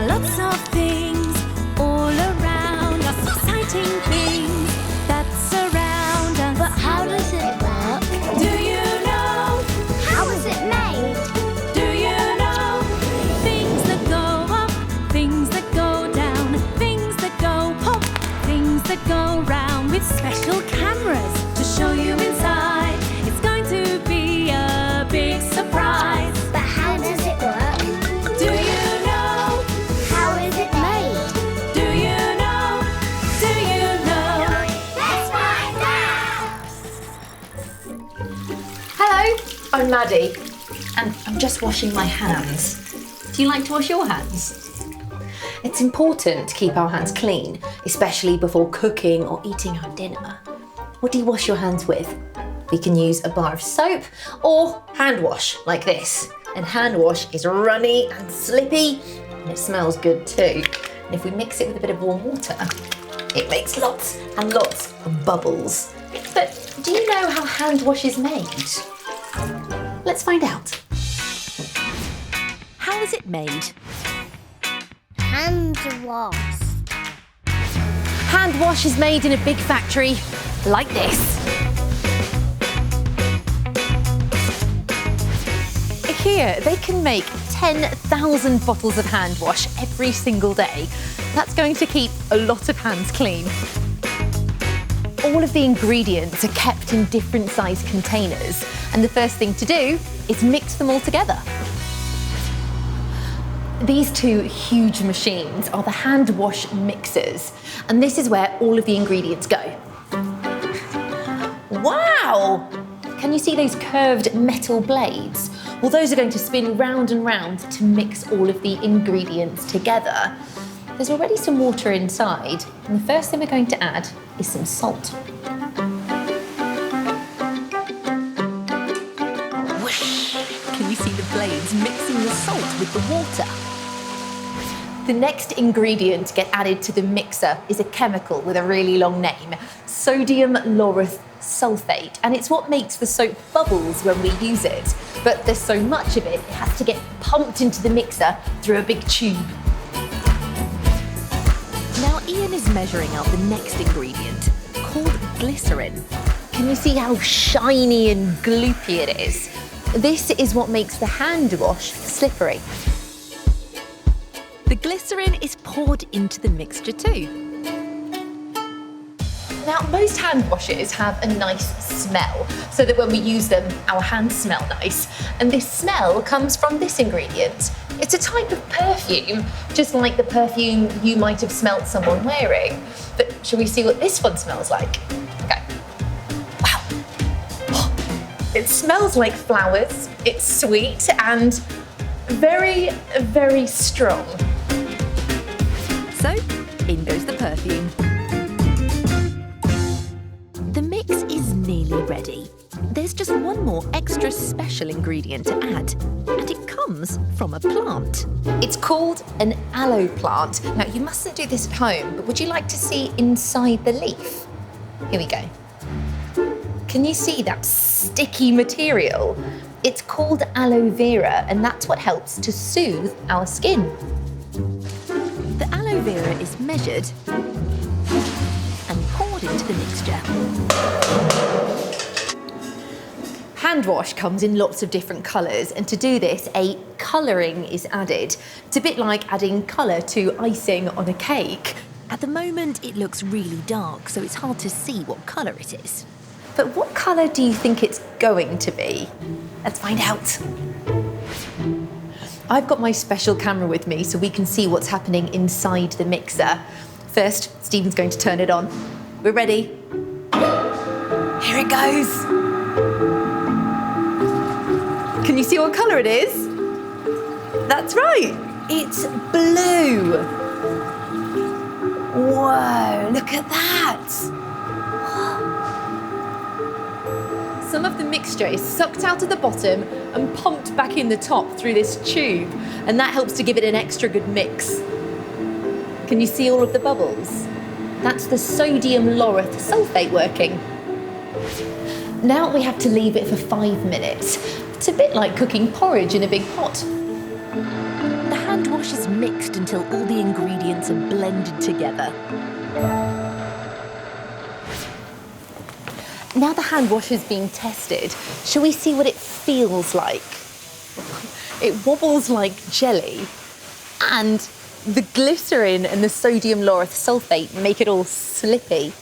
are lots of things all around us, exciting things that surround us. But how does it work? Do you know? How is it made? Do you know? Things that go up, things that go down, things that go pop, things that go round, with special cameras to show you inside. It's going to be a big surprise. But how does it work? Do you know? How is it made? Do you know? Do you know? Let's find out! Hello, I'm Maddie, and I'm just washing my hands. Do you like to wash your hands? It's important to keep our hands clean, especially before cooking or eating our dinner. What do you wash your hands with? We can use a bar of soap or hand wash like this. And hand wash is runny and slippy, and it smells good too. And if we mix it with a bit of warm water, it makes lots and lots of bubbles. But do you know how hand wash is made? Let's find out. How is it made? Hand wash. Hand wash is made in a big factory like this. Here, they can make 10,000 bottles of hand wash every single day. That's going to keep a lot of hands clean. All of the ingredients are kept in different size containers, and the first thing to do is mix them all together. These two huge machines are the hand wash mixers, and this is where all of the ingredients go. Wow! Can you see those curved metal blades? Well, those are going to spin round and round to mix all of the ingredients together. There's already some water inside, and the first thing we're going to add is some salt. Whoosh! Can you see the blades mixing the salt with the water? The next ingredient to get added to the mixer is a chemical with a really long name, sodium lauryl sulfate, and it's what makes the soap bubbles when we use it. But there's so much of it, it has to get pumped into the mixer through a big tube. Now Ian is measuring out the next ingredient, called glycerin. Can you see how shiny and gloopy it is? This is what makes the hand wash slippery. The glycerin is poured into the mixture too. Now, most hand washes have a nice smell, so that when we use them, our hands smell nice. And this smell comes from this ingredient. It's a type of perfume, just like the perfume you might have smelt someone wearing. But shall we see what this one smells like? Okay. Wow. It smells like flowers, it's sweet and very, very strong. So, in goes the perfume. The mix is nearly ready. There's just one more extra special ingredient to add, and it comes from a plant. It's called an aloe plant. Now, you mustn't do this at home, but would you like to see inside the leaf? Here we go. Can you see that sticky material? It's called aloe vera, and that's what helps to soothe our skin. The aloe vera is measured and poured into the mixture. Hand wash comes in lots of different colours, and to do this, a colouring is added. It's a bit like adding colour to icing on a cake. At the moment, it looks really dark, so it's hard to see what colour it is. But what colour do you think it's going to be? Let's find out. I've got my special camera with me so we can see what's happening inside the mixer. First, Stephen's going to turn it on. We're ready. Here it goes. Can you see what colour it is? That's right, it's blue. Whoa, look at that. Some of the mixture is sucked out of the bottom and pumped back in the top through this tube, and that helps to give it an extra good mix. Can you see all of the bubbles? That's the sodium lauryl sulfate working. Now we have to leave it for 5 minutes. It's a bit like cooking porridge in a big pot. The hand wash is mixed until all the ingredients are blended together. Now the hand wash is being tested, shall we see what it feels like? It wobbles like jelly, and the glycerin and the sodium lauryl sulfate make it all slippy.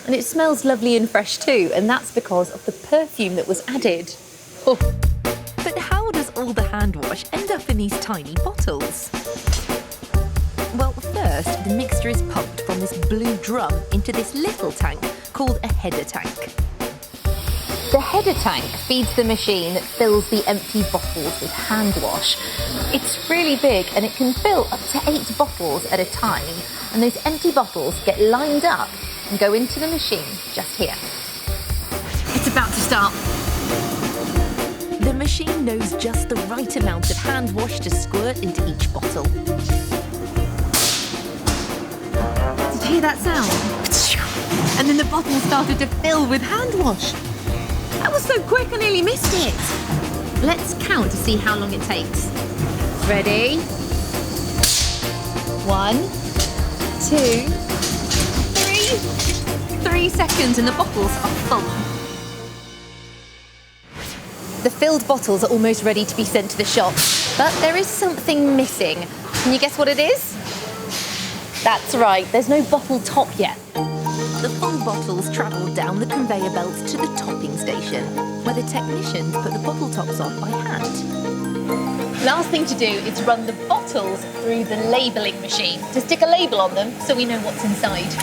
And it smells lovely and fresh too, and that's because of the perfume that was added. Oh. But how does all the hand wash end up in these tiny bottles? Well, first, the mixture is pumped from this blue drum into this little tank called a header tank. The header tank feeds the machine that fills the empty bottles with hand wash. It's really big and it can fill up to 8 bottles at a time. And those empty bottles get lined up and go into the machine just here. It's about to start. The machine knows just the right amount of hand wash to squirt into each bottle. Did you hear that sound? And then the bottle started to fill with hand wash. That was so quick I nearly missed it. Let's count to see how long it takes. Ready? 1, 2, 3. 3 seconds and the bottles are full. The filled bottles are almost ready to be sent to the shop, but there is something missing. Can you guess what it is? That's right, there's no bottle top yet. The full bottles travel down the conveyor belt to the topping station, where the technicians put the bottle tops on by hand. Last thing to do is run the bottles through the labelling machine to stick a label on them so we know what's inside.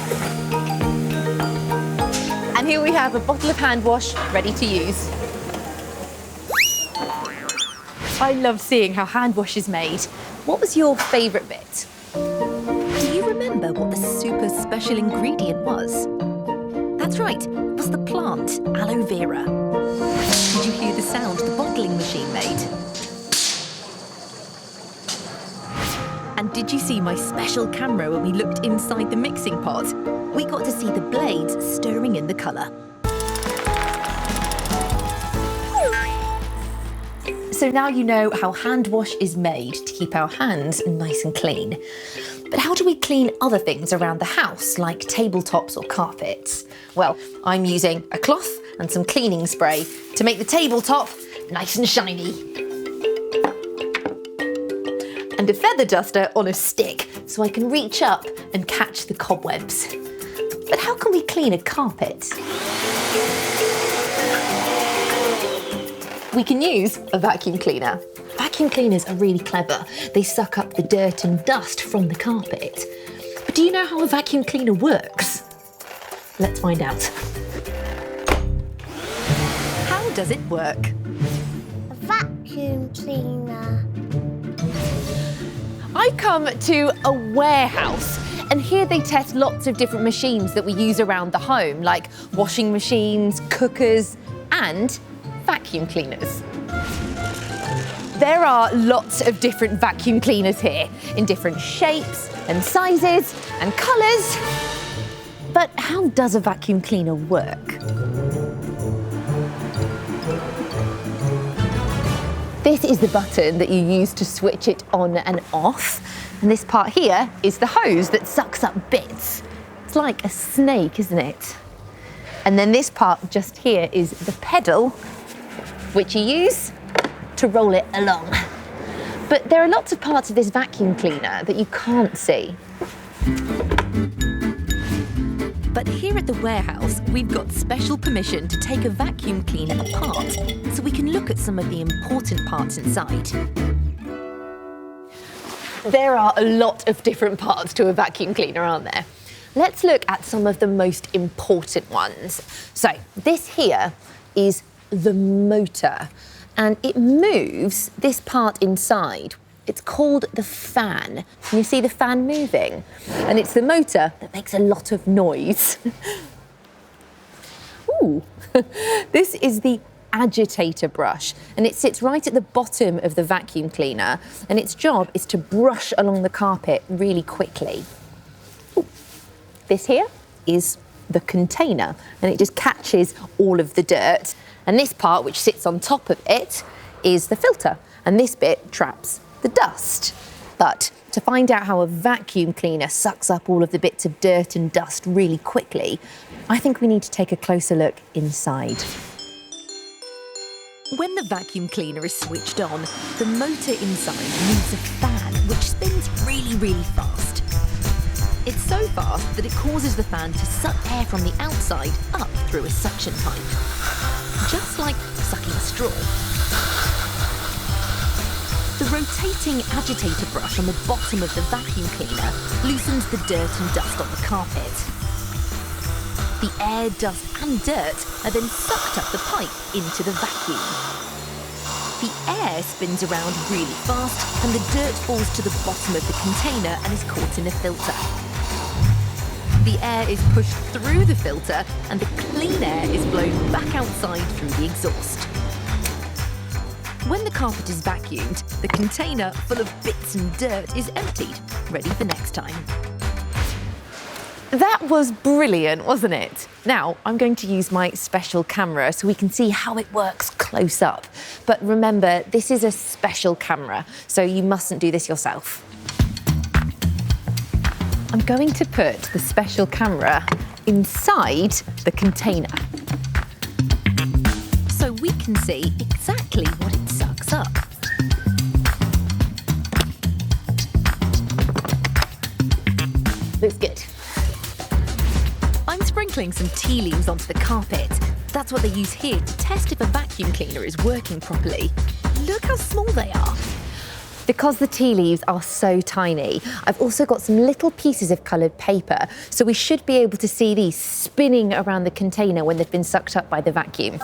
And here we have a bottle of hand wash ready to use. I love seeing how hand wash is made. What was your favourite bit? Do you remember what the super special ingredient was? That's right, it was the plant aloe vera. Did you hear the sound the bottling machine made? And did you see my special camera when we looked inside the mixing pot? We got to see the blades stirring in the colour. So now you know how hand wash is made to keep our hands nice and clean. But how do we clean other things around the house, like tabletops or carpets? Well, I'm using a cloth and some cleaning spray to make the tabletop nice and shiny. And a feather duster on a stick so I can reach up and catch the cobwebs. But how can we clean a carpet? We can use a vacuum cleaner. Vacuum cleaners are really clever. They suck up the dirt and dust from the carpet. But do you know how a vacuum cleaner works? Let's find out. How does it work? A vacuum cleaner. I've come to a warehouse, and here they test lots of different machines that we use around the home, like washing machines, cookers, and vacuum cleaners. There are lots of different vacuum cleaners here, in different shapes and sizes and colours. But how does a vacuum cleaner work? This is the button that you use to switch it on and off. And this part here is the hose that sucks up bits. It's like a snake, isn't it? And then this part just here is the pedal, which you use to roll it along. But there are lots of parts of this vacuum cleaner that you can't see. But here at the warehouse, we've got special permission to take a vacuum cleaner apart so we can look at some of the important parts inside. There are a lot of different parts to a vacuum cleaner, aren't there? Let's look at some of the most important ones. So this here is the motor, and it moves this part inside. It's called the fan. Can you see the fan moving? And it's the motor that makes a lot of noise. Ooh, this is the agitator brush, and it sits right at the bottom of the vacuum cleaner, and its job is to brush along the carpet really quickly. Ooh. This here is the container, and it just catches all of the dirt. And this part, which sits on top of it, is the filter, and this bit traps the dust. But to find out how a vacuum cleaner sucks up all of the bits of dirt and dust really quickly, I think we need to take a closer look inside. When the vacuum cleaner is switched on, the motor inside moves a fan which spins really, really fast. It's so fast that it causes the fan to suck air from the outside up through a suction pipe, just like sucking a straw. The rotating agitator brush on the bottom of the vacuum cleaner loosens the dirt and dust on the carpet. The air, dust and dirt are then sucked up the pipe into the vacuum. The air spins around really fast and the dirt falls to the bottom of the container and is caught in a filter. The air is pushed through the filter and the clean air is blown back outside through the exhaust. When the carpet is vacuumed, the container full of bits and dirt is emptied, ready for next time. That was brilliant, wasn't it? Now, I'm going to use my special camera so we can see how it works close up. But remember, this is a special camera, so you mustn't do this yourself. I'm going to put the special camera inside the container, so we can see exactly what it sucks up. Looks good. I'm sprinkling some tea leaves onto the carpet. That's what they use here to test if a vacuum cleaner is working properly. Look how small they are. Because the tea leaves are so tiny, I've also got some little pieces of coloured paper, so we should be able to see these spinning around the container when they've been sucked up by the vacuum.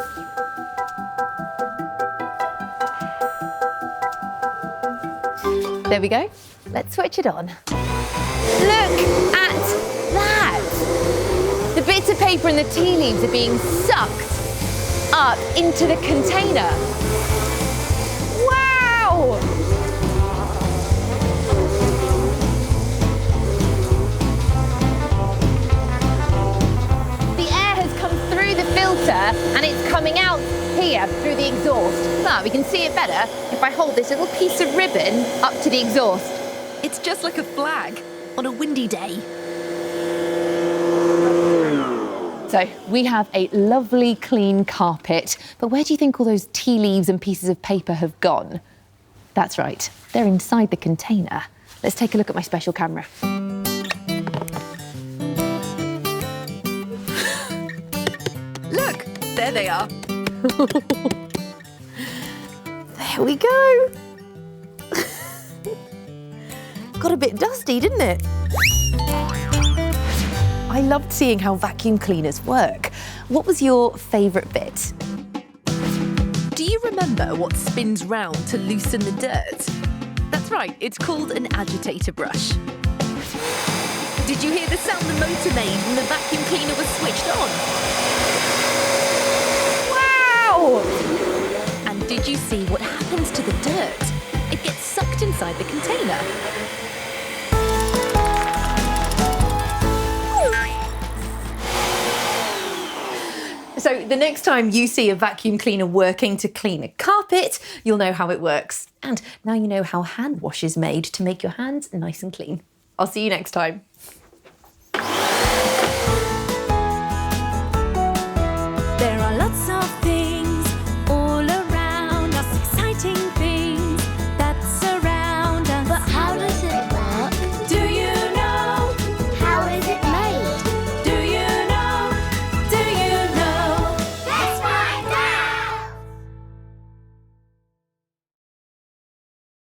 There we go. Let's switch it on. Look at that! The bits of paper and the tea leaves are being sucked up into the container. Wow! The air has come through the filter and it's coming out here through the exhaust. But we can see it better if I hold this little piece of ribbon up to the exhaust. It's just like a flag on a windy day. So we have a lovely clean carpet, but where do you think all those tea leaves and pieces of paper have gone? That's right, they're inside the container. Let's take a look at my special camera. Look, there they are. There we go. Got a bit dusty, didn't it? I loved seeing how vacuum cleaners work. What was your favourite bit? Do you remember what spins round to loosen the dirt? That's right, it's called an agitator brush. Did you hear the sound the motor made when the vacuum cleaner was switched on? Wow! And did you see what happens to the dirt? It gets sucked inside the container. So the next time you see a vacuum cleaner working to clean a carpet, you'll know how it works. And now you know how hand wash is made to make your hands nice and clean. I'll see you next time.